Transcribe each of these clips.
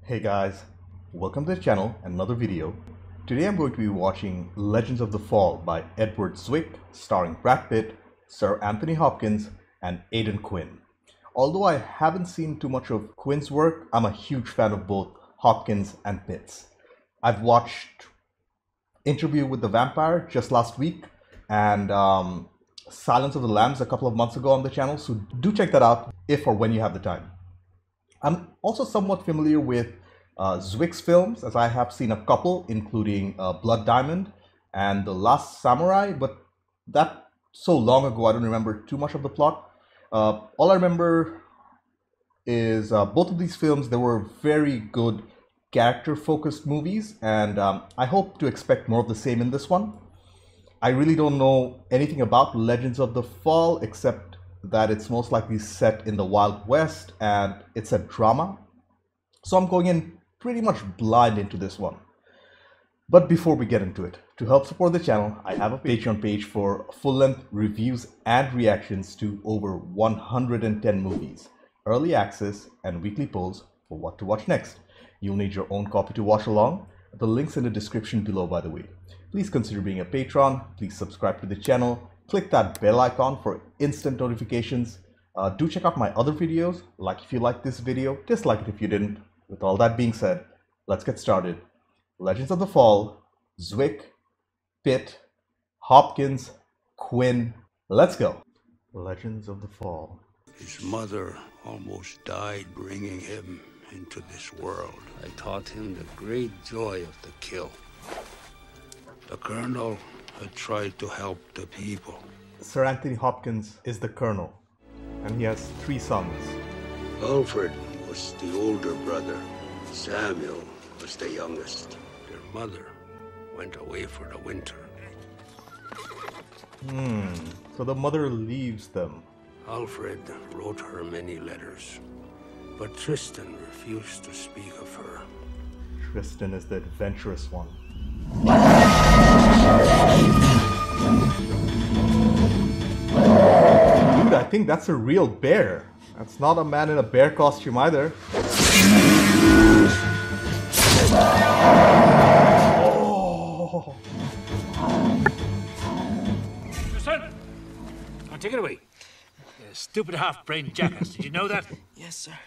Hey guys, welcome to the channel and another video. Today I'm going to be watching Legends of the Fall by Edward Zwick, starring Brad Pitt, Sir Anthony Hopkins, and Aidan Quinn. Although I haven't seen too much of Quinn's work, I'm a huge fan of both Hopkins and Pitt's. I've watched Interview with the Vampire just last week and Silence of the Lambs a couple of months ago on the channel, so do check that out if or when you have the time. I'm also somewhat familiar with Zwick's films, as I have seen a couple, including Blood Diamond and The Last Samurai, but that's so long ago I don't remember too much of the plot. All I remember is both of these films, they were very good character-focused movies, and I hope to expect more of the same in this one. I really don't know anything about Legends of the Fall, except that it's most likely set in the Wild West and it's a drama. So I'm going in pretty much blind into this one. But before we get into it, to help support the channel, I have a Patreon page for full-length reviews and reactions to over 110 movies, early access, and weekly polls for what to watch next. You'll need your own copy to watch along. The link's in the description below, by the way. Please consider being a patron. Please subscribe to the channel. Click that bell icon for instant notifications. Do check out my other videos. Like if you liked this video, dislike it if you didn't. With all that being said, let's get started. Legends of the Fall, Zwick, Pitt, Hopkins, Quinn. Let's go. Legends of the Fall. His mother almost died bringing him into this world. I taught him the great joy of the kill. The Colonel had tried to help the people. Sir Anthony Hopkins is the Colonel, and he has 3 sons. Alfred was the older brother. Samuel was the youngest. Their mother went away for the winter. So the mother leaves them. Alfred wrote her many letters, but Tristan refused to speak of her. Tristan is the adventurous one. Dude, I think that's a real bear. That's not a man in a bear costume either. Oh. Son, come on, take it away. You stupid half-brained jackass. Did you know that? Yes, sir.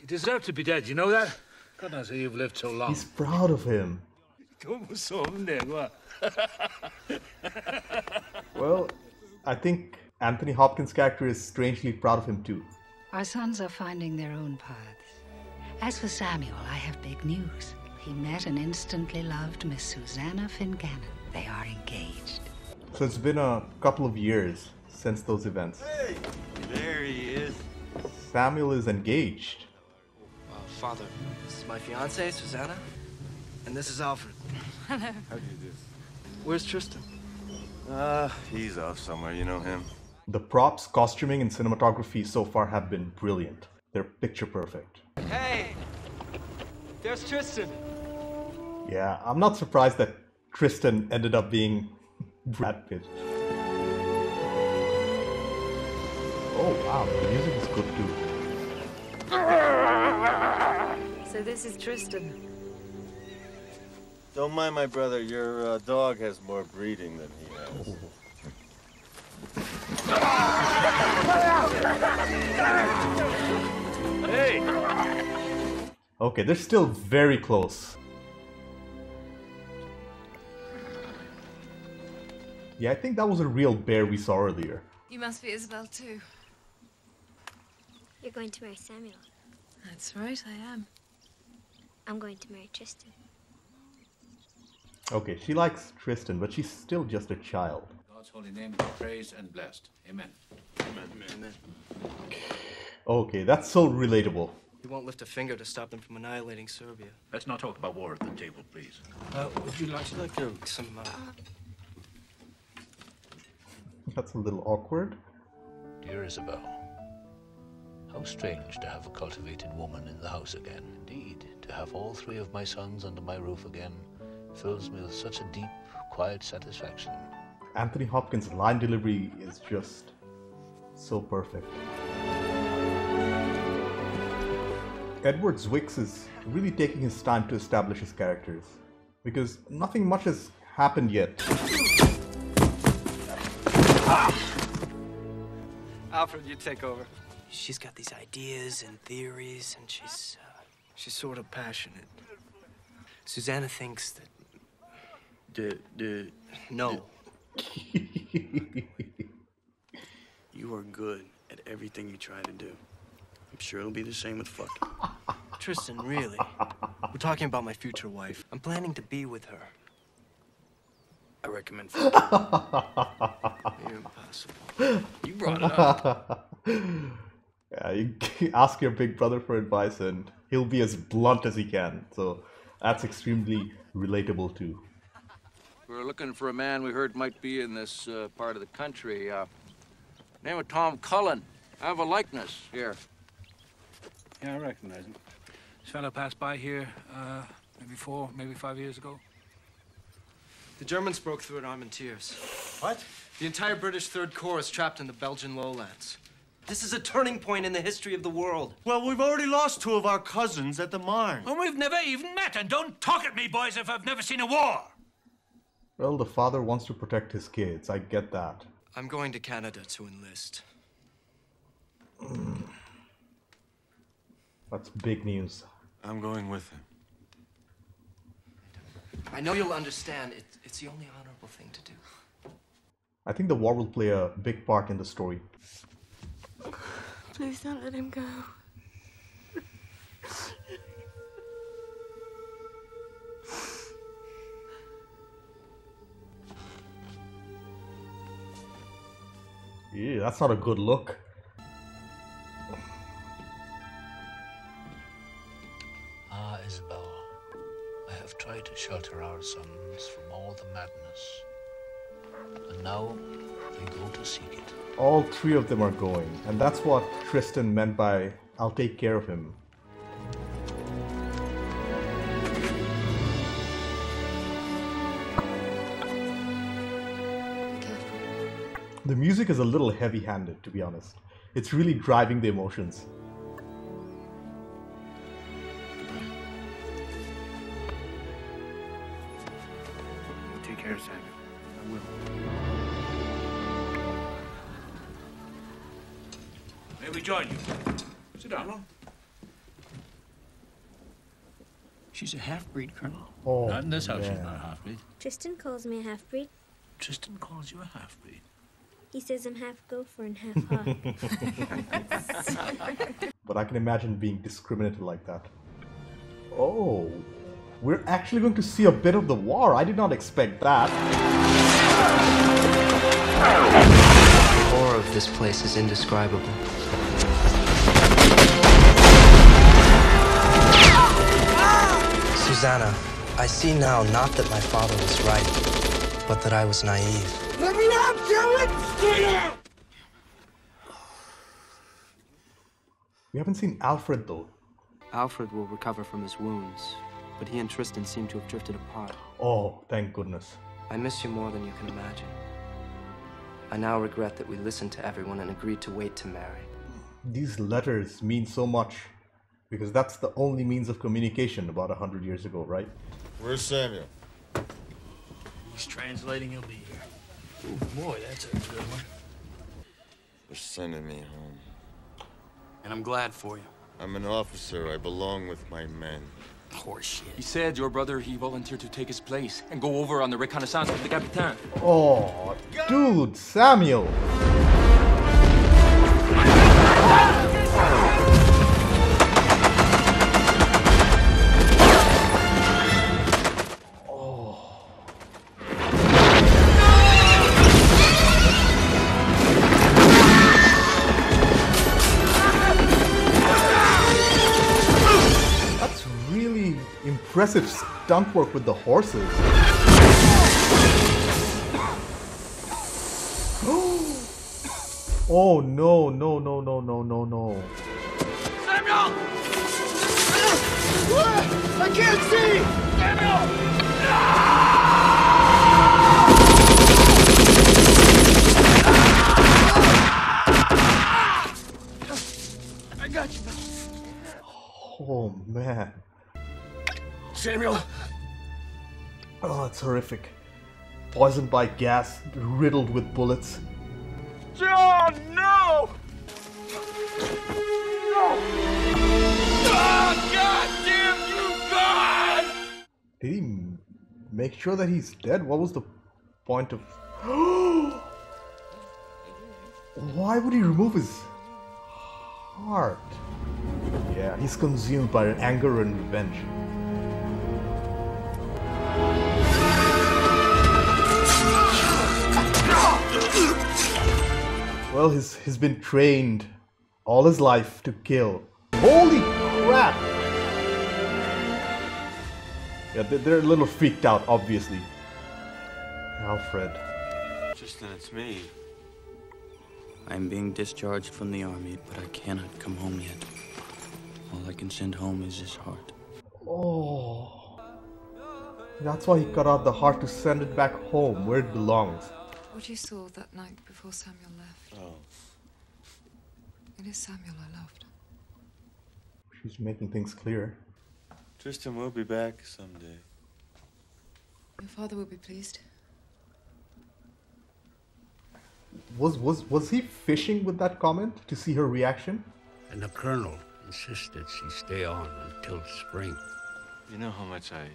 You deserve to be dead. You know that? God knows how you've lived so long. He's proud of him. Well, I think Anthony Hopkins' character is strangely proud of him too. Our sons are finding their own paths. As for Samuel, I have big news. He met and instantly loved Miss Susanna Fincannon. They are engaged. So it's been a couple of years since those events. Hey, there he is. Samuel is engaged. Father, this is my fiancée, Susanna, and this is Alfred. Hello. How do you do? Where's Tristan? He's off somewhere, you know him. The props, costuming, and cinematography so far have been brilliant. They're picture perfect. Hey, there's Tristan. Yeah, I'm not surprised that Tristan ended up being Brad Pitt. Oh wow, the music is good too. So this is Tristan. Don't mind my brother, your dog has more breeding than he has. Hey! Okay, they're still very close. Yeah, I think that was a real bear we saw earlier. You must be Isabel too. You're going to marry Samuel. That's right, I am. I'm going to marry Tristan. Okay, she likes Tristan, but she's still just a child. God's holy name be praised and blessed. Amen. Amen. Amen. Okay, that's so relatable. We won't lift a finger to stop them from annihilating Serbia. Let's not talk about war at the table, please. Would you like some? That's a little awkward. Dear Isabel, how strange to have a cultivated woman in the house again. Indeed, to have all 3 of my sons under my roof again fills me with such a deep, quiet satisfaction. Anthony Hopkins' line delivery is just so perfect. Edward Zwick is really taking his time to establish his characters, because nothing much has happened yet. Alfred, you take over. She's got these ideas and theories, and she's sort of passionate. Susanna thinks that... No. You are good at everything you try to do. I'm sure it'll be the same with fucking. Tristan, really? We're talking about my future wife. I'm planning to be with her. I recommend fucking. You're impossible. You brought it up. Yeah, you ask your big brother for advice and he'll be as blunt as he can. So that's extremely relatable too. We're looking for a man we heard might be in this part of the country. Name of Tom Cullen. I have a likeness here. Yeah, I recognize him. This fellow passed by here maybe 5 years ago. The Germans broke through at Armentières. What? The entire British Third Corps is trapped in the Belgian lowlands. This is a turning point in the history of the world. Well, we've already lost 2 of our cousins at the Marne. And we've never even met, and don't talk at me, boys, if I've never seen a war. Well, the father wants to protect his kids. I get that. I'm going to Canada to enlist. That's big news. I'm going with him. I know you'll understand. It's the only honorable thing to do. I think the war will play a big part in the story. Please don't let him go. Yeah, that's not a good look. Ah, Isabel, I have tried to shelter our sons from all the madness. And now they go to seek it. All 3 of them are going, and that's what Tristan meant by "I'll take care of him." The music is a little heavy-handed, to be honest. It's really driving the emotions. Take care, Samuel. I will. May we join you? Sit down. She's a half-breed, Colonel. Oh, Not in this house, she's man. not a half-breed. Tristan calls me a half-breed. Tristan calls you a half-breed. He says I'm half gopher and half hawk. But I can imagine being discriminated like that. Oh, we're actually going to see a bit of the war. I did not expect that. The horror of this place is indescribable. Susanna, I see now not that my father was right, but that I was naive. Let me out, Joey! We haven't seen Alfred though. Alfred will recover from his wounds, but he and Tristan seem to have drifted apart. Oh, thank goodness. I miss you more than you can imagine. I now regret that we listened to everyone and agreed to wait to marry. These letters mean so much because that's the only means of communication about 100 years ago, right? Where's Samuel? He's translating, he'll be here. Ooh, boy, that's a good one. They're sending me home. And I'm glad for you. I'm an officer. I belong with my men. Horseshit. He said your brother, he volunteered to take his place and go over on the reconnaissance with the Capitan. Oh, dude, Samuel! Impressive stunt work with the horses. Oh no, no, no, no, no, no, no. Samuel! I can't see! Samuel! I got you. Oh Samuel! Oh, it's horrific. Poisoned by gas, riddled with bullets. John, no! Oh, God damn you, God! Did he make sure that he's dead? What was the point of... Why would he remove his heart? Yeah, he's consumed by anger and revenge. Well, he's been trained all his life to kill. Holy crap! Yeah, they're a little freaked out, obviously. Alfred. Tristan, it's me. I'm being discharged from the army, but I cannot come home yet. All I can send home is his heart. Oh. That's why he cut out the heart to send it back home, where it belongs. What you saw that night before Samuel left. Oh. It is Samuel I loved. She's making things clear. Tristan will be back someday. Your father will be pleased. Was he fishing with that comment to see her reaction? And the colonel insisted she stay on until spring. You know how much I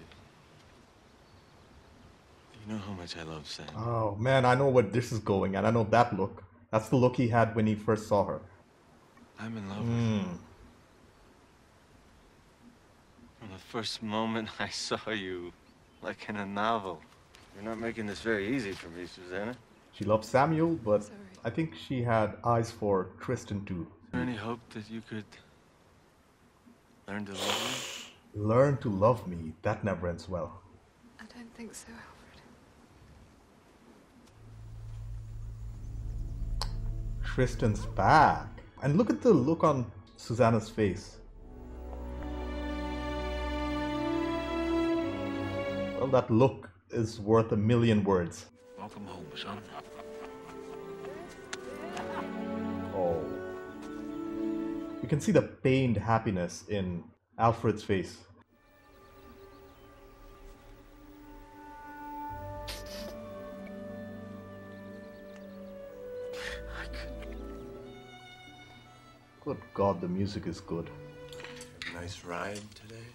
love Sam. Oh man, I know where this is going, and I know that look. That's the look he had when he first saw her. I'm in love with you. From the first moment I saw you, like in a novel. You're not making this very easy for me, Susanna. She loves Samuel, but I think she had eyes for Tristan too. Is there any hope that you could learn to love me? Learn to love me. That never ends well. I don't think so, Alfred. Tristan's back. And look at the look on Susanna's face. Well, that look is worth a million words. Welcome home, son. Oh. You can see the pained happiness in Alfred's face. Good God, the music is good. Nice ride today.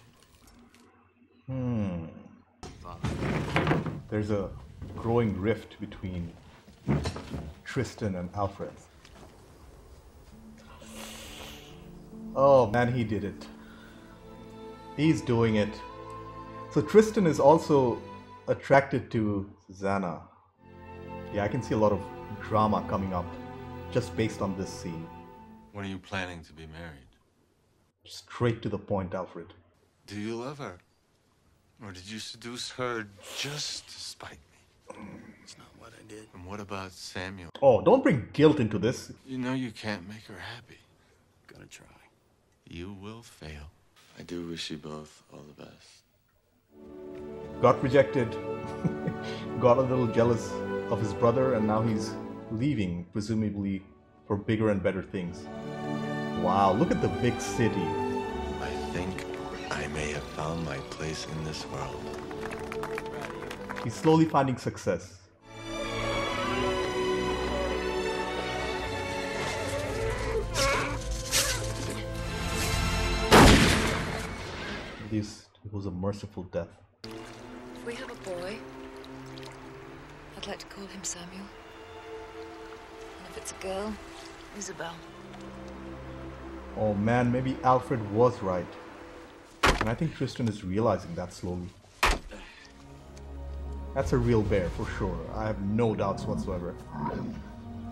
There's a growing rift between Tristan and Alfred. Oh man, he did it. He's doing it. So Tristan is also attracted to Susanna. Yeah, I can see a lot of drama coming up just based on this scene. When are you planning to be married? Straight to the point, Alfred. Do you love her? Or did you seduce her just to spite me? It's not what I did. And what about Samuel? Oh, don't bring guilt into this. You know you can't make her happy. Gonna try. You will fail. I do wish you both all the best. Got rejected, got a little jealous of his brother, and now he's leaving, presumably for bigger and better things. Wow, look at the big city. I think I may have found my place in this world. He's slowly finding success. It was a merciful death. If we have a boy, I'd like to call him Samuel. And if it's a girl, Isabel. Oh man, maybe Alfred was right. And I think Tristan is realizing that slowly. That's a real bear for sure. I have no doubts whatsoever.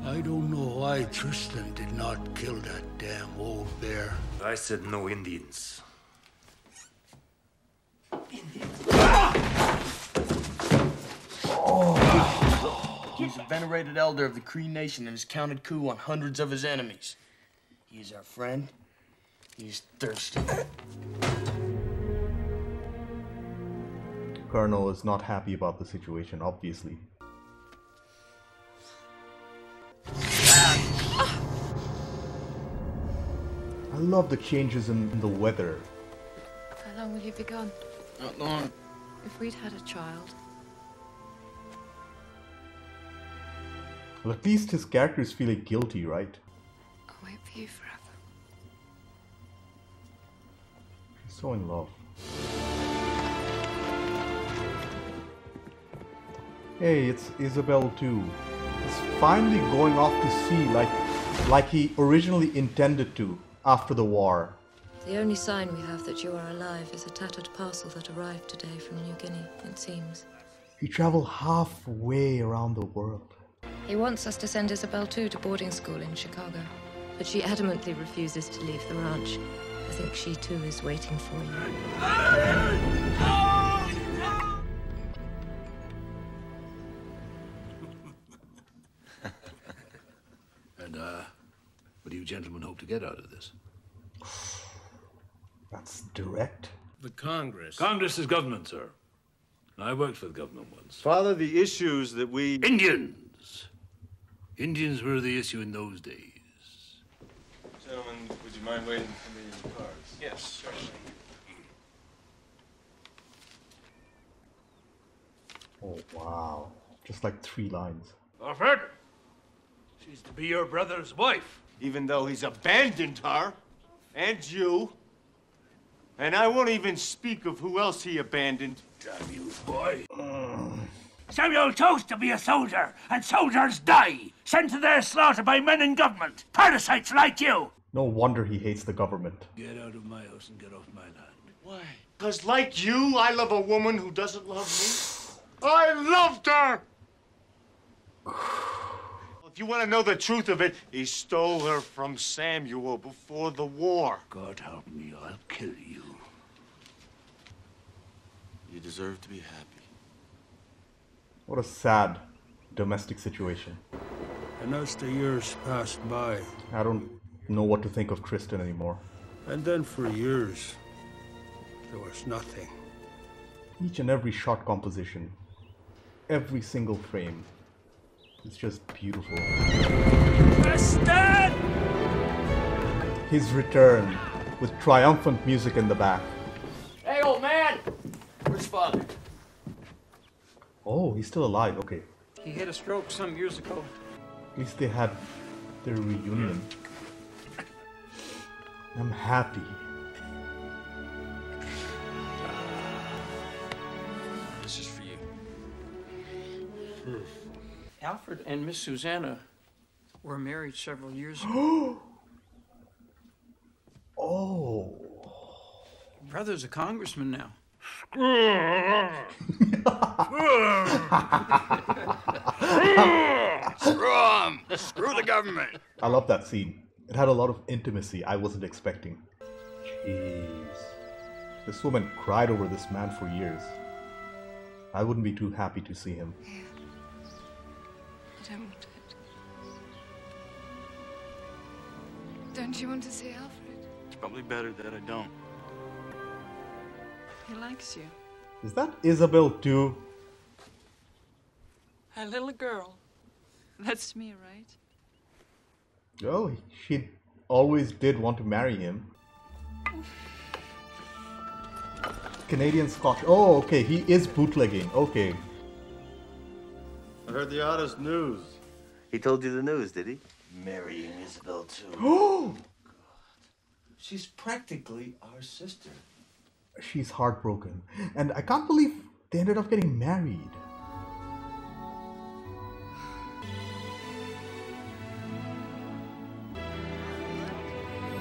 I don't know why Tristan did not kill that damn old bear. I said no Indians. He's a venerated elder of the Cree Nation and has counted coup on hundreds of his enemies. He is our friend. He's thirsty. Colonel is not happy about the situation, obviously. I love the changes in the weather. How long will you be gone? Not long. If we'd had a child, Well, at least his character is feeling guilty, right? I'll wait for you forever. He's so in love. Hey, it's Isabel too. He's finally going off to sea like he originally intended to after the war. The only sign we have that you are alive is a tattered parcel that arrived today from New Guinea, it seems. He traveled halfway around the world. He wants us to send Isabel too to boarding school in Chicago, but she adamantly refuses to leave the ranch. I think she too is waiting for you. And, what do you gentlemen hope to get out of this? That's direct. The Congress. Congress is government, sir. I worked for the government once. Father, the issues that we... Indians! Indians were the issue in those days. Gentlemen, would you mind waiting for me in the cars? Yes, certainly. Oh, wow. Just like 3 lines. Alfred! She's to be your brother's wife. Even though he's abandoned her, and you, and I won't even speak of who else he abandoned. Damn you, boy. Samuel chose to be a soldier, and soldiers die, sent to their slaughter by men in government, parasites like you. No wonder he hates the government. Get out of my house and get off my land. Why? Because like you, I love a woman who doesn't love me. I loved her! If you want to know the truth of it, he stole her from Samuel before the war. God help me, I'll kill you. You deserve to be happy. What a sad domestic situation. And as the years passed by, I don't know what to think of Tristan anymore. and then for years, there was nothing. Each and every shot composition, every single frame, it's just beautiful. Tristan! His return, with triumphant music in the back. Hey, old man! Where's Father? Oh, he's still alive, okay. He had a stroke some years ago. At least they had their reunion. I'm happy. This is for you. Alfred and Miss Susanna were married several years ago. Oh. Brother's a congressman now. Screw 'em! Screw the government! I love that scene. It had a lot of intimacy I wasn't expecting. Jeez. This woman cried over this man for years. I wouldn't be too happy to see him. I don't want it. Don't you want to see Alfred? It's probably better that I don't. He likes you. Is that Isabel too? A little girl. That's me, right? Oh, she always did want to marry him. Canadian Scotch. Oh, okay, he is bootlegging. Okay. I heard the oddest news. He told you the news, did he? Marrying Isabel too. Oh! She's practically our sister. She's heartbroken. And I can't believe they ended up getting married.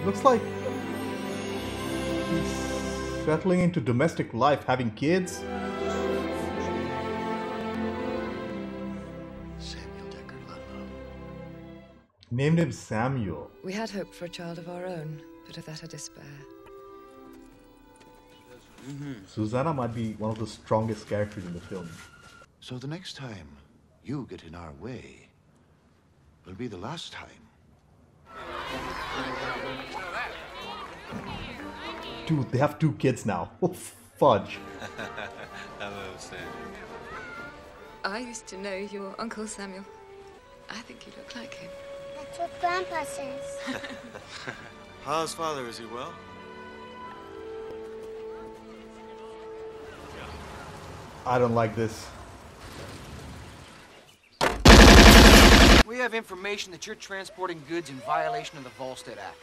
Looks like he's settling into domestic life, having kids. Samuel Decker Ludlow. Named him Samuel. We had hoped for a child of our own, but of that I despair. Susanna might be one of the strongest characters in the film. So the next time you get in our way will be the last time. Dude, they have 2 kids now. Oh, fudge. Hello, Sam. I used to know your Uncle Samuel. I think you look like him. That's what Grandpa says. How's father? Is he well? I don't like this. We have information that you're transporting goods in violation of the Volstead Act.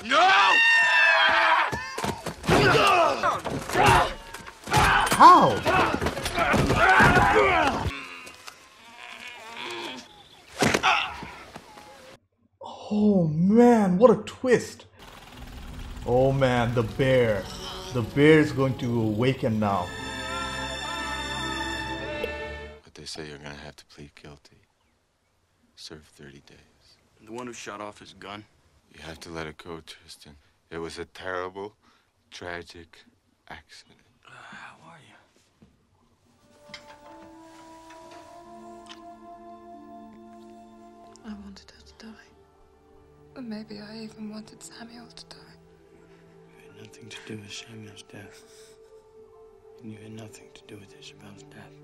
No! How? Oh man, what a twist! Oh man, the bear. The bear is going to awaken now. But they say you're gonna have to plead guilty. Serve 30 days. The one who shot off his gun? You have to let it go, Tristan. It was a terrible, tragic accident. How are you? I wanted her to die. Or maybe I even wanted Samuel to die. You had nothing to do with Samuel's death. And you had nothing to do with Isabel's death.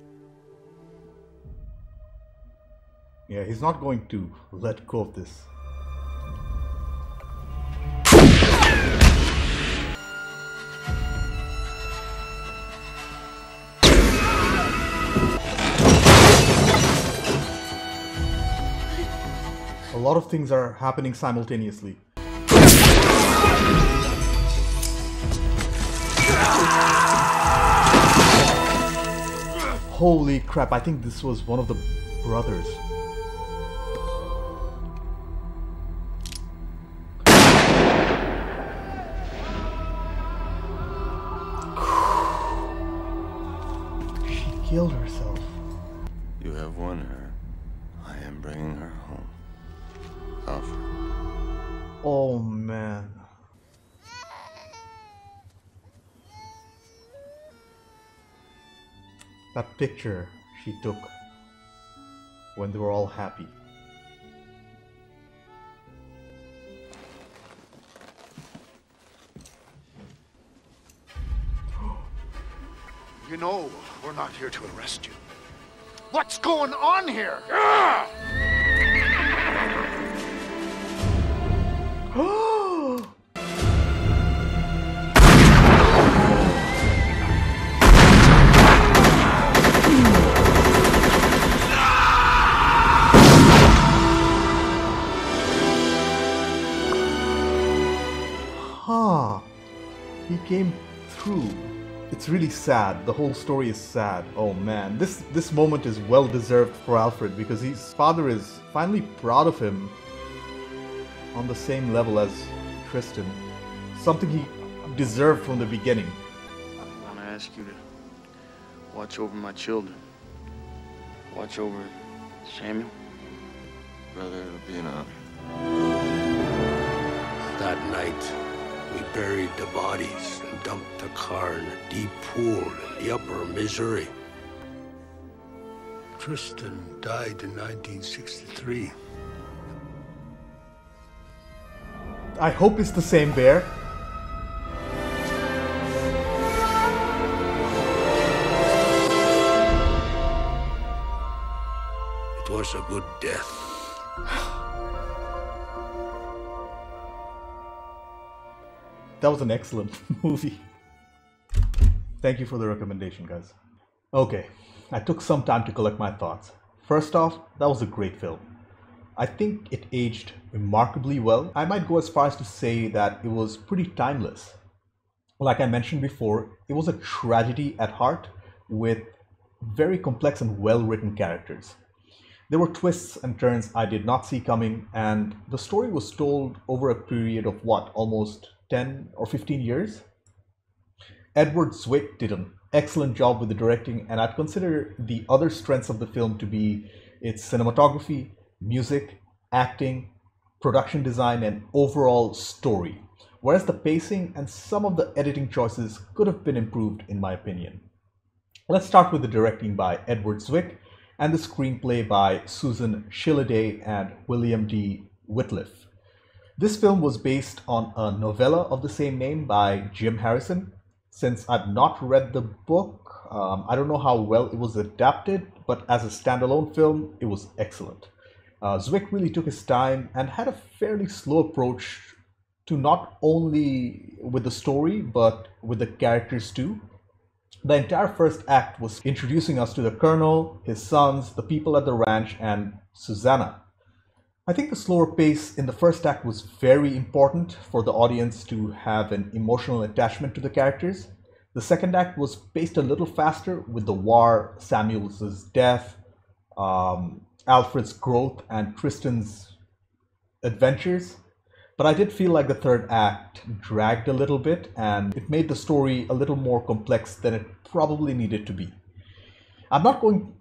Yeah, he's not going to let go of this. A lot of things are happening simultaneously. Holy crap, I think this was one of the brothers. She killed herself. You have won her. I am bringing her home. Alfred. Oh man. That picture she took when they were all happy. You know, we're not here to arrest you. What's going on here? Huh. He came through. It's really sad. The whole story is sad. Oh man, this moment is well deserved for Alfred because his father is finally proud of him on the same level as Tristan. Something he deserved from the beginning. I want to ask you to watch over my children. Watch over Samuel. Brother, it'll be an honor. That night, we buried the bodies and dumped the car in a deep pool in the upper Missouri. Tristan died in 1963. I hope it's the same bear. It was a good death. That was an excellent movie. Thank you for the recommendation, guys. Okay, I took some time to collect my thoughts. First off, that was a great film. I think it aged remarkably well. I might go as far as to say that it was pretty timeless. Like I mentioned before, it was a tragedy at heart with very complex and well-written characters. There were twists and turns I did not see coming, and the story was told over a period of what, almost 10 or 15 years? Edward Zwick did an excellent job with the directing, and I'd consider the other strengths of the film to be its cinematography, music, acting, production design, and overall story, whereas the pacing and some of the editing choices could have been improved in my opinion. Let's start with the directing by Edward Zwick and the screenplay by Susan Shilliday and William D. Whitliff. This film was based on a novella of the same name by Jim Harrison. Since I've not read the book, I don't know how well it was adapted, but as a standalone film, it was excellent. Zwick really took his time and had a fairly slow approach to not only with the story, but with the characters too. The entire first act was introducing us to the colonel, his sons, the people at the ranch, and Susanna. I think the slower pace in the first act was very important for the audience to have an emotional attachment to the characters. The second act was paced a little faster with the war, Samuel's death, Alfred's growth, and Tristan's adventures. But I did feel like the third act dragged a little bit and it made the story a little more complex than it probably needed to be. I'm not going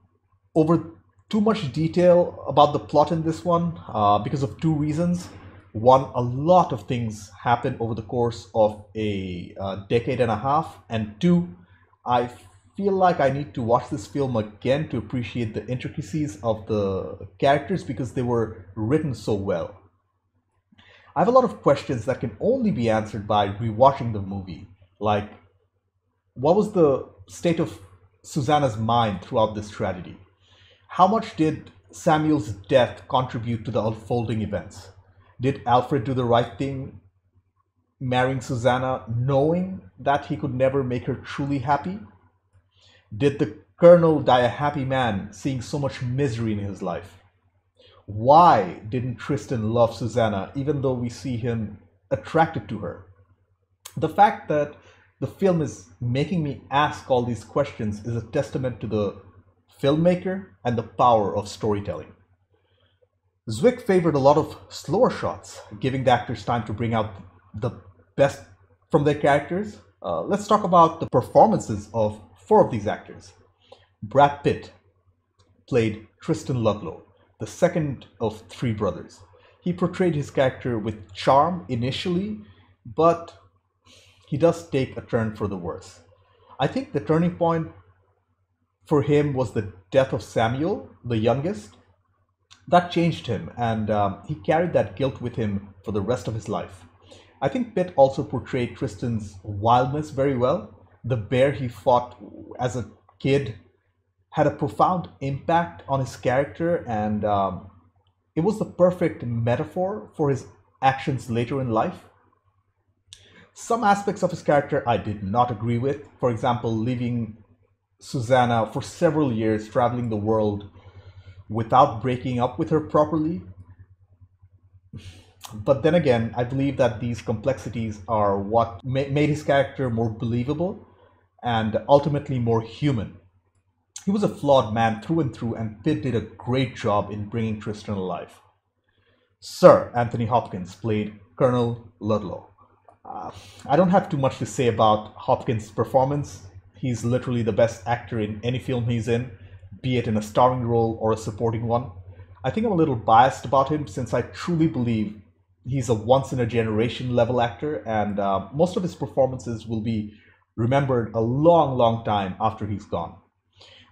over too much detail about the plot in this one because of two reasons. One, a lot of things happen over the course of a decade and a half. And two, I feel like I need to watch this film again to appreciate the intricacies of the characters because they were written so well. I have a lot of questions that can only be answered by rewatching the movie. Like, what was the state of Susanna's mind throughout this tragedy? How much did Samuel's death contribute to the unfolding events? Did Alfred do the right thing, marrying Susanna, knowing that he could never make her truly happy? Did the colonel die a happy man, seeing so much misery in his life? Why didn't Tristan love Susanna even though we see him attracted to her? The fact that the film is making me ask all these questions is a testament to the filmmaker and the power of storytelling. Zwick favored a lot of slower shots, giving the actors time to bring out the best from their characters. Let's talk about the performances of four of these actors. Brad Pitt played Tristan Ludlow, the second of three brothers. He portrayed his character with charm initially, but he does take a turn for the worse. I think the turning point for him was the death of Samuel, the youngest. That changed him, and he carried that guilt with him for the rest of his life. I think Pitt also portrayed Tristan's wildness very well. The bear he fought as a kid had a profound impact on his character, and it was the perfect metaphor for his actions later in life. Some aspects of his character I did not agree with. For example, leaving Susanna for several years, traveling the world without breaking up with her properly. But then again, I believe that these complexities are what made his character more believable and ultimately more human. He was a flawed man through and through, and Pitt did a great job in bringing Tristan alive. Sir Anthony Hopkins played Colonel Ludlow. I don't have too much to say about Hopkins' performance. He's literally the best actor in any film he's in, be it in a starring role or a supporting one. I think I'm a little biased about him since I truly believe he's a once-in-a-generation level actor, and most of his performances will be remembered a long, long time after he's gone.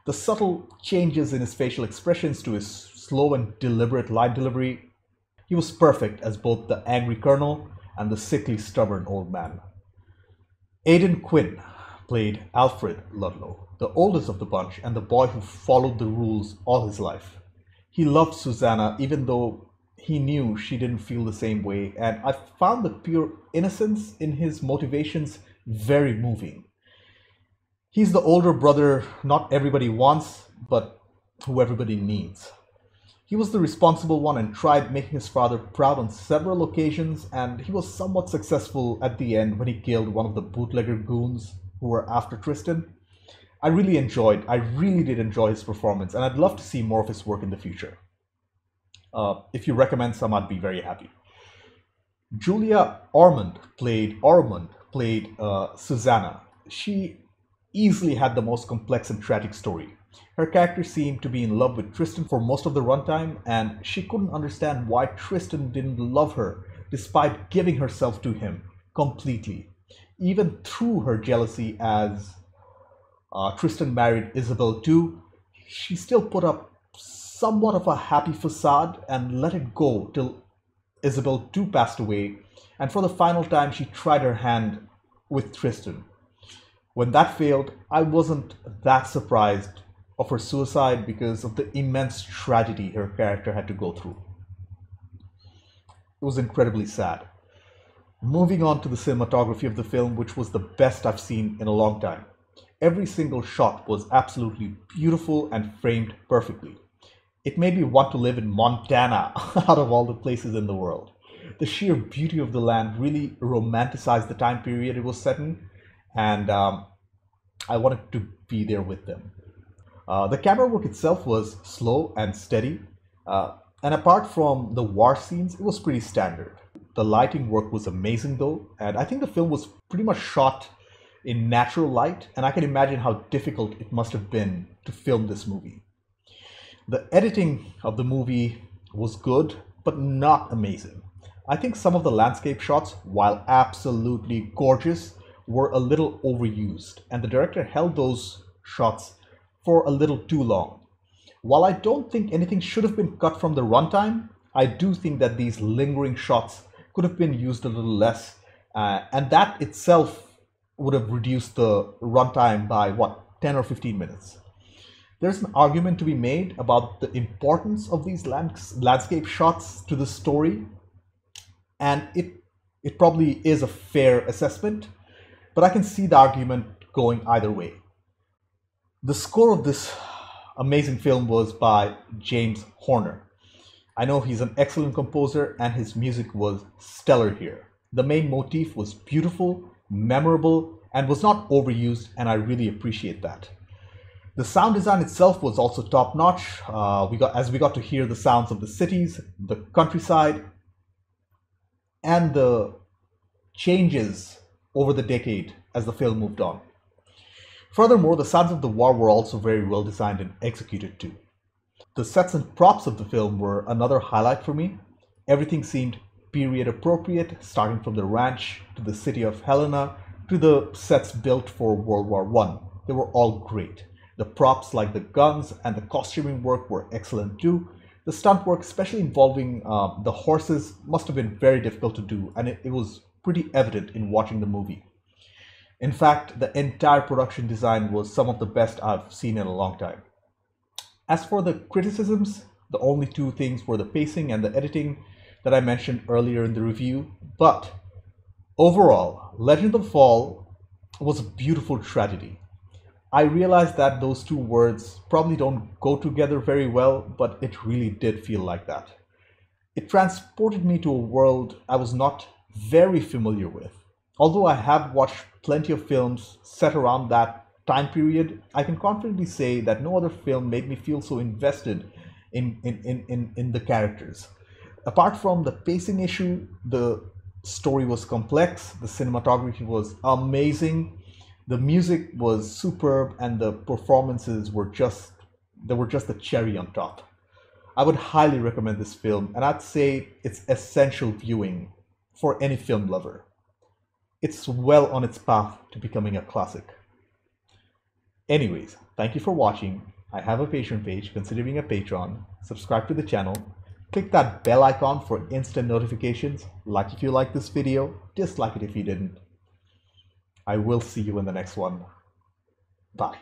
The subtle changes in his facial expressions to his slow and deliberate line delivery, he was perfect as both the angry colonel and the sickly, stubborn old man. Aidan Quinn played Alfred Ludlow, the oldest of the bunch and the boy who followed the rules all his life. He loved Susanna even though he knew she didn't feel the same way, and I found the pure innocence in his motivations very moving. He's the older brother not everybody wants, but who everybody needs. He was the responsible one and tried making his father proud on several occasions, and he was somewhat successful at the end when he killed one of the bootlegger goons who were after Tristan. I really did enjoy his performance, and I'd love to see more of his work in the future. If you recommend some, I'd be very happy. Julia Ormond played Susanna. She easily had the most complex and tragic story. Her character seemed to be in love with Tristan for most of the runtime, and she couldn't understand why Tristan didn't love her despite giving herself to him completely. Even through her jealousy as Tristan married Isabel too, she still put up somewhat of a happy facade and let it go till Isabel too passed away, and for the final time she tried her hand with Tristan. When that failed, I wasn't that surprised of her suicide because of the immense tragedy her character had to go through. It was incredibly sad. Moving on to the cinematography of the film, which was the best I've seen in a long time. Every single shot was absolutely beautiful and framed perfectly. It made me want to live in Montana out of all the places in the world. The sheer beauty of the land really romanticized the time period it was set in, and I wanted to be there with them. The camera work itself was slow and steady, and apart from the war scenes, it was pretty standard. The lighting work was amazing though, and I think the film was pretty much shot in natural light, and I can imagine how difficult it must have been to film this movie. The editing of the movie was good, but not amazing. I think some of the landscape shots, while absolutely gorgeous, were a little overused, and the director held those shots for a little too long. While I don't think anything should have been cut from the runtime, I do think that these lingering shots could have been used a little less, and that itself would have reduced the runtime by what, 10 or 15 minutes. There's an argument to be made about the importance of these landscape shots to the story, and it probably is a fair assessment, but I can see the argument going either way. The score of this amazing film was by James Horner. I know he's an excellent composer and his music was stellar here. The main motif was beautiful, memorable, and was not overused, and I really appreciate that. The sound design itself was also top-notch. We got to hear the sounds of the cities, the countryside, and the changes over the decade as the film moved on. Furthermore, the sounds of the war were also very well designed and executed too. The sets and props of the film were another highlight for me. Everything seemed period appropriate, starting from the ranch to the city of Helena to the sets built for World War I. They were all great. The props like the guns and the costuming work were excellent too. The stunt work, especially involving the horses, must have been very difficult to do, and it was pretty evident in watching the movie. In fact, the entire production design was some of the best I've seen in a long time. As for the criticisms, the only two things were the pacing and the editing that I mentioned earlier in the review, but overall, Legend of the Fall was a beautiful tragedy. I realize that those two words probably don't go together very well, but it really did feel like that. It transported me to a world I was not very familiar with. Although I have watched plenty of films set around that time period, I can confidently say that no other film made me feel so invested in the characters. Apart from the pacing issue, the story was complex, the cinematography was amazing, the music was superb, and the performances were just the cherry on top. I would highly recommend this film, and I'd say it's essential viewing for any film lover. It's well on its path to becoming a classic. Anyways, thank you for watching. I have a Patreon page, consider being a patron, subscribe to the channel, click that bell icon for instant notifications, like if you like this video, dislike it if you didn't. I will see you in the next one. Bye.